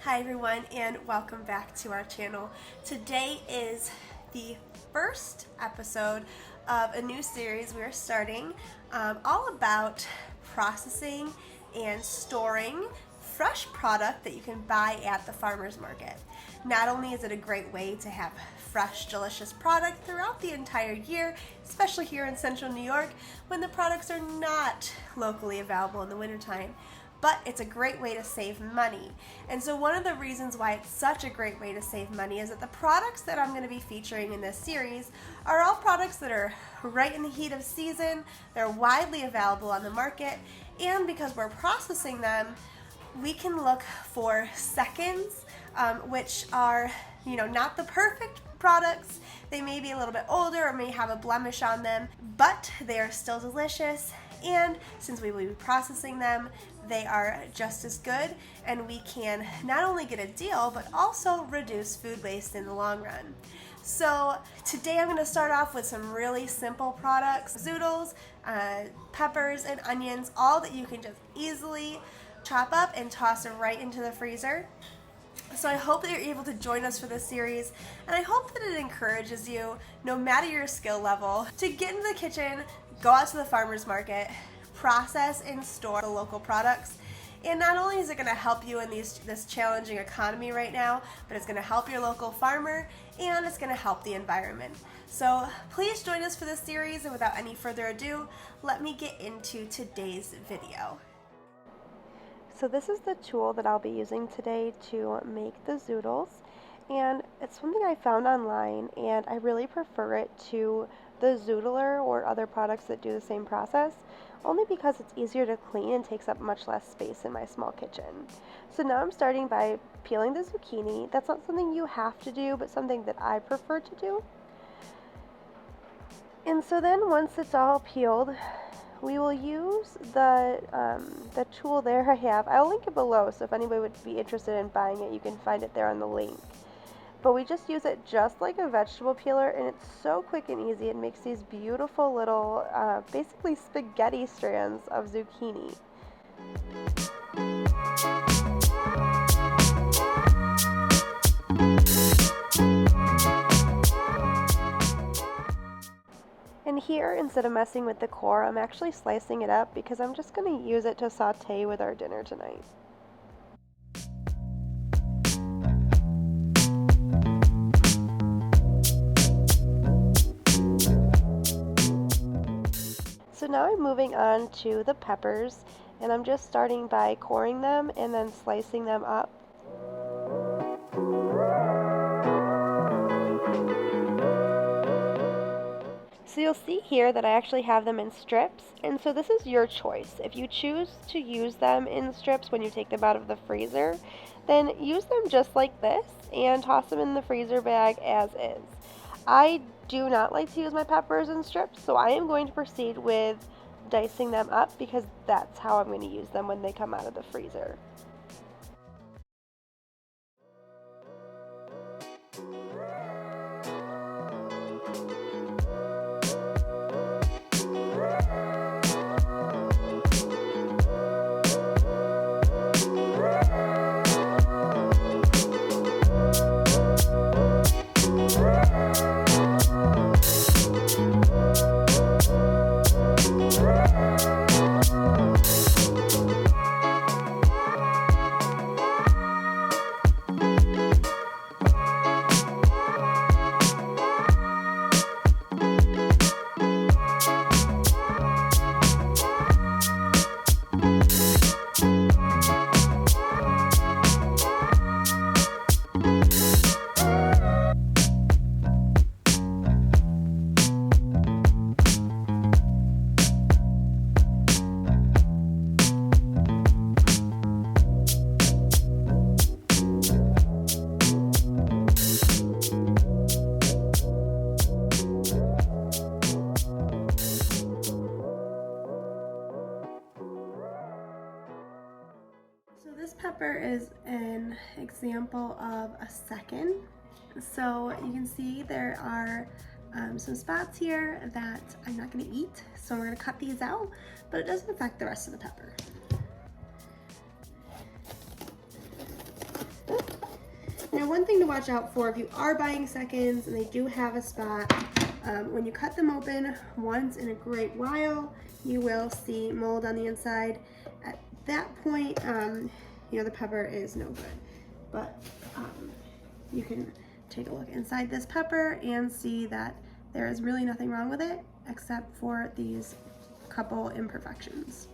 Hi everyone, and welcome back to our channel. Today is the first episode of a new series we're starting all about processing and storing fresh product that you can buy at the farmer's market. Not only is it a great way to have fresh, delicious product throughout the entire year, especially here in central New York when the products are not locally available in the wintertime, but it's a great way to save money. And so one of the reasons why it's such a great way to save money is that the products that I'm going to be featuring in this series are all products that are right in the heat of season, they're widely available on the market, and because we're processing them, we can look for seconds, which are, not the perfect products. They may be a little bit older or may have a blemish on them, but they are still delicious. And since we will be processing them, they are just as good, and we can not only get a deal, but also reduce food waste in the long run. So today I'm going to start off with some really simple products, zoodles, peppers, and onions, all that you can just easily chop up and toss right into the freezer. So I hope that you're able to join us for this series, and I hope that it encourages you, no matter your skill level, to get into the kitchen, go out to the farmer's market, process and store the local products. And not only is it going to help you in this challenging economy right now, but it's going to help your local farmer, and it's going to help the environment. So please join us for this series, and without any further ado, let me get into today's video. So this is the tool that I'll be using today to make the zoodles, and it's something I found online, and I really prefer it to the Zoodler or other products that do the same process, only because it's easier to clean and takes up much less space in my small kitchen. So now I'm starting by peeling the zucchini. That's not something you have to do, but something that I prefer to do. And so then once it's all peeled, we will use the tool there I have. I'll link it below, so if anybody would be interested in buying it, you can find it there on the link. But we just use it just like a vegetable peeler, and it's so quick and easy. It makes these beautiful little, basically spaghetti strands of zucchini. And here, instead of messing with the core, I'm actually slicing it up because I'm just going to use it to saute with our dinner tonight. So now I'm moving on to the peppers, and I'm just starting by coring them and then slicing them up. So you'll see here that I actually have them in strips, and so this is your choice. If you choose to use them in strips when you take them out of the freezer, then use them just like this and toss them in the freezer bag as is. I do not like to use my peppers in strips, so I am going to proceed with dicing them up because that's how I'm going to use them when they come out of the freezer. This pepper is an example of a second. So you can see there are some spots here that I'm not going to eat, so we're going to cut these out, but it doesn't affect the rest of the pepper. Now, one thing to watch out for if you are buying seconds and they do have a spot, when you cut them open once in a great while, you will see mold on the inside. At that point, the pepper is no good. But you can take a look inside this pepper and see that there is really nothing wrong with it except for these couple imperfections.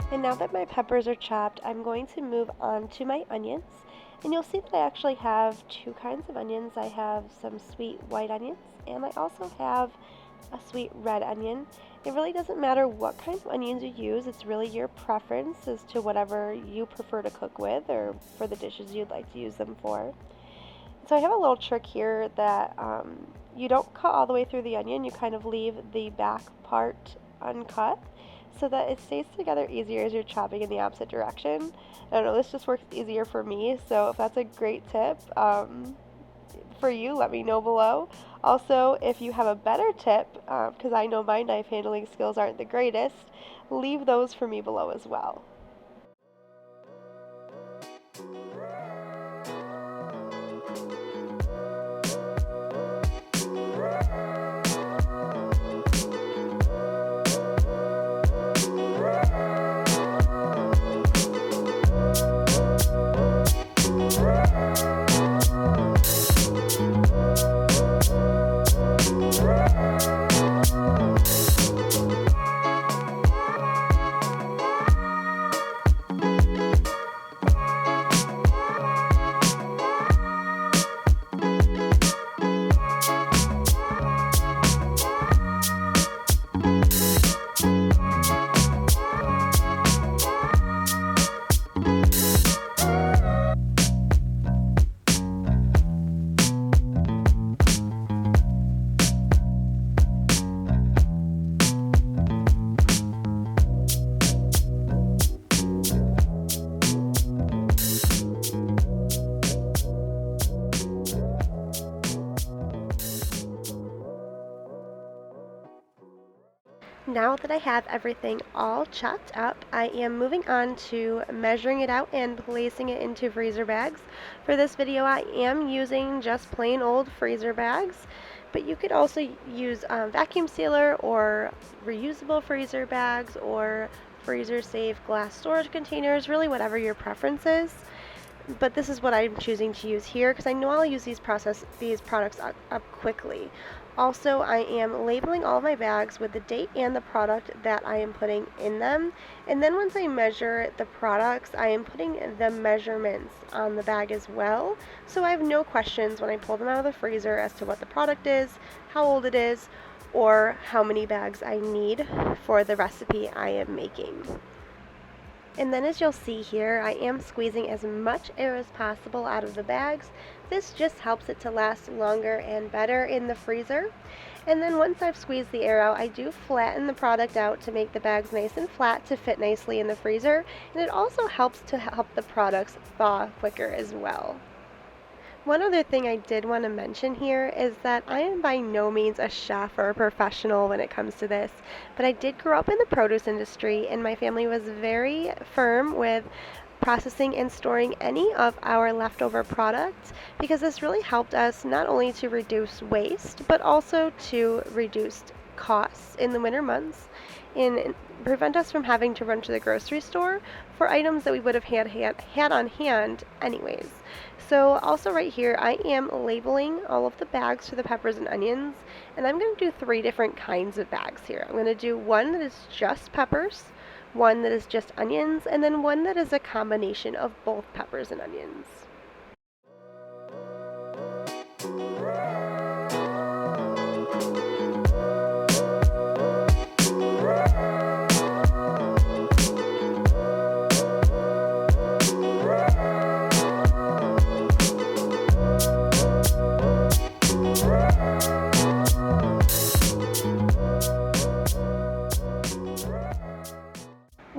And now that my peppers are chopped, I'm going to move on to my onions. And you'll see that I actually have two kinds of onions. I have some sweet white onions, and I also have a sweet red onion. It really doesn't matter what kinds of onions you use. It's really your preference as to whatever you prefer to cook with or for the dishes you'd like to use them for. So I have a little trick here that you don't cut all the way through the onion. You kind of leave the back part uncut, so that it stays together easier as you're chopping in the opposite direction. I don't know, this just works easier for me, so if that's a great tip for you, let me know below. Also, if you have a better tip, because I know my knife handling skills aren't the greatest, leave those for me below as well. Now that I have everything all chopped up, I am moving on to measuring it out and placing it into freezer bags. For this video, I am using just plain old freezer bags, but you could also use vacuum sealer or reusable freezer bags or freezer safe glass storage containers, really whatever your preference is. But this is what I'm choosing to use here because I know I'll use these products up quickly. Also, I am labeling all of my bags with the date and the product that I am putting in them. And then once I measure the products, I am putting the measurements on the bag as well. So I have no questions when I pull them out of the freezer as to what the product is, how old it is, or how many bags I need for the recipe I am making. And then as you'll see here, I am squeezing as much air as possible out of the bags. This just helps it to last longer and better in the freezer. And then once I've squeezed the air out, I do flatten the product out to make the bags nice and flat to fit nicely in the freezer. And it also helps to help the products thaw quicker as well. One other thing I did want to mention here is that I am by no means a chef or a professional when it comes to this, but I did grow up in the produce industry and my family was very firm with processing and storing any of our leftover products because this really helped us not only to reduce waste but also to reduce costs in the winter months and prevent us from having to run to the grocery store for items that we would have had on hand anyways. So also right here, I am labeling all of the bags for the peppers and onions, and I'm going to do 3 different kinds of bags here. I'm going to do one that is just peppers, one that is just onions, and then one that is a combination of both peppers and onions.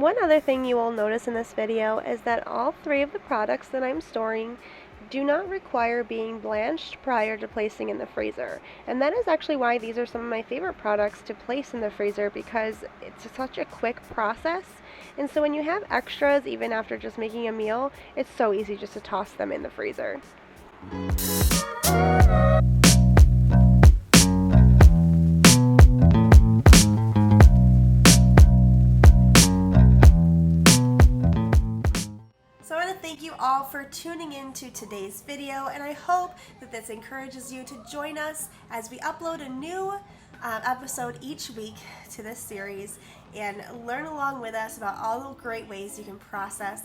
one other thing you will notice in this video is that all 3 of the products that I'm storing do not require being blanched prior to placing in the freezer. And that is actually why these are some of my favorite products to place in the freezer, because it's such a quick process. And so when you have extras, even after just making a meal, it's so easy just to toss them in the freezer. Thank you all for tuning in to today's video, and I hope that this encourages you to join us as we upload a new episode each week to this series and learn along with us about all the great ways you can process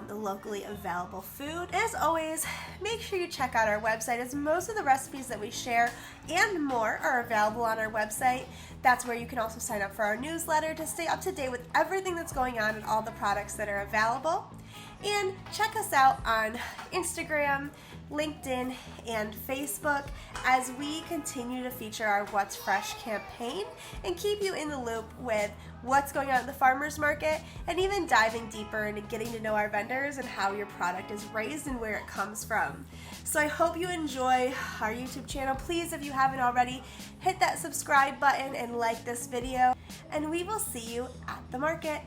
the locally available food. As always, make sure you check out our website, as most of the recipes that we share and more are available on our website. That's where you can also sign up for our newsletter to stay up to date with everything that's going on and all the products that are available. And check us out on Instagram, LinkedIn, and Facebook as we continue to feature our What's Fresh campaign and keep you in the loop with what's going on at the farmers market, and even diving deeper into getting to know our vendors and how your product is raised and where it comes from. So I hope you enjoy our YouTube channel. Please, if you haven't already, hit that subscribe button and like this video, and we will see you at the market.